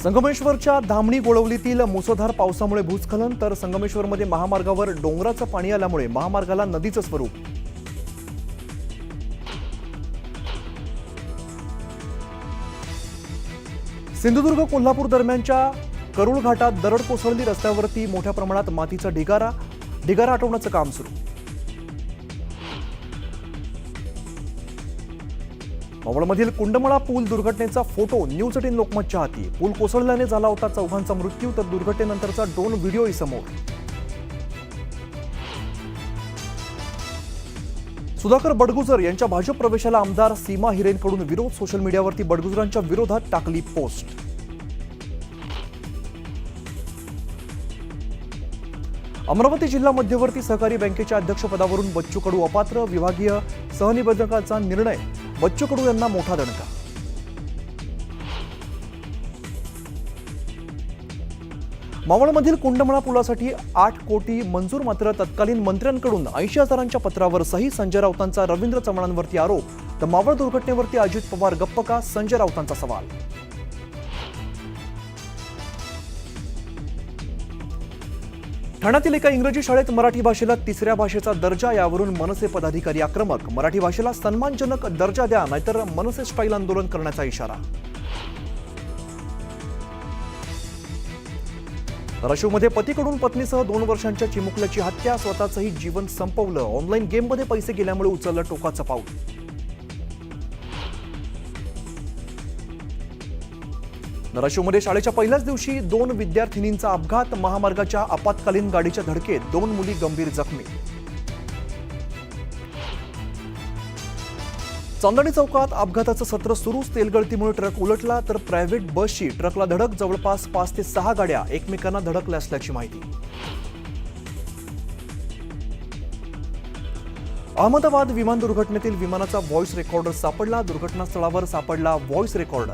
संगमेश्वरच्या धामणी गोळवलीतील मुसळधार पावसामुळे भूस्खलन, तर संगमेश्वरमध्ये महामार्गावर डोंगराचं पाणी आल्यामुळे महामार्गाला नदीचं स्वरूप. सिंधुदुर्ग कोल्हापूर दरम्यानच्या करुळ घाटात दरड कोसळली, रस्त्यावरती मोठ्या प्रमाणात मातीचा ढिगारा हटवण्याचं काम सुरू. मावळमधील कुंडमळा पूल दुर्घटनेचा फोटो न्यूज 18 लोकमतच्या हाती. पूल कोसळल्याने झाला होता 4 मृत्यू, तर दुर्घटनेनंतरचा ड्रोन व्हिडिओही समोर. सुधाकर बडगुजर यांच्या भाजप प्रवेशाला आमदार सीमा हिरेनकडून विरोध. सोशल मीडियावरती बडगुजरांच्या विरोधात टाकली पोस्ट. अमरावती जिल्हा मध्यवर्ती सहकारी बँकेच्या अध्यक्षपदावरून बच्चू कडू अपात्र, विभागीय सहनिबंधकाचा निर्णय. बच्चू कडू यांना मोठा दणका. मावळमधील कुंडमळा पुलासाठी 8 कोटी मंजूर, मात्र तत्कालीन मंत्र्यांकडून 80,000च्या पत्रावर सही. संजय राऊतांचा रवींद्र चव्हाणांवरती आरोप, तर मावळ दुर्घटनेवरती अजित पवार गप्प का, संजय राऊतांचा सवाल. ठाण्यातील एका इंग्रजी शाळेत मराठी भाषेला 3ऱ्या भाषेचा दर्जा, यावरून मनसे पदाधिकारी आक्रमक. मराठी भाषेला सन्मानजनक दर्जा द्या, नाहीतर मनसे स्टाईल आंदोलन करण्याचा इशारा. धाराशिवमध्ये पतीकडून पत्नीसह 2 वर्षांच्या चिमुकल्याची हत्या, स्वतःचंही जीवन संपवलं. ऑनलाईन गेममध्ये पैसे गेल्यामुळे उचललं टोकाचं पाऊल. धाराशिवमध्ये शाळेच्या पहिल्याच दिवशी 2 विद्यार्थिनींचा अपघात. महामार्गाच्या आपत्कालीन गाडीच्या धडकेत 2 मुली गंभीर जखमी. चांदणी चौकात अपघाताचं सत्र सुरूच. तेलगळतीमुळे ट्रक उलटला, तर प्रायव्हेट बसची ट्रकला धडक. जवळपास 5 ते 6 गाड्या एकमेकांना धडकल्या असल्याची माहिती. अहमदाबाद विमान दुर्घटनेतील विमानाचा व्हॉइस रेकॉर्डर सापडला. दुर्घटनास्थळावर सापडला व्हॉइस रेकॉर्डर.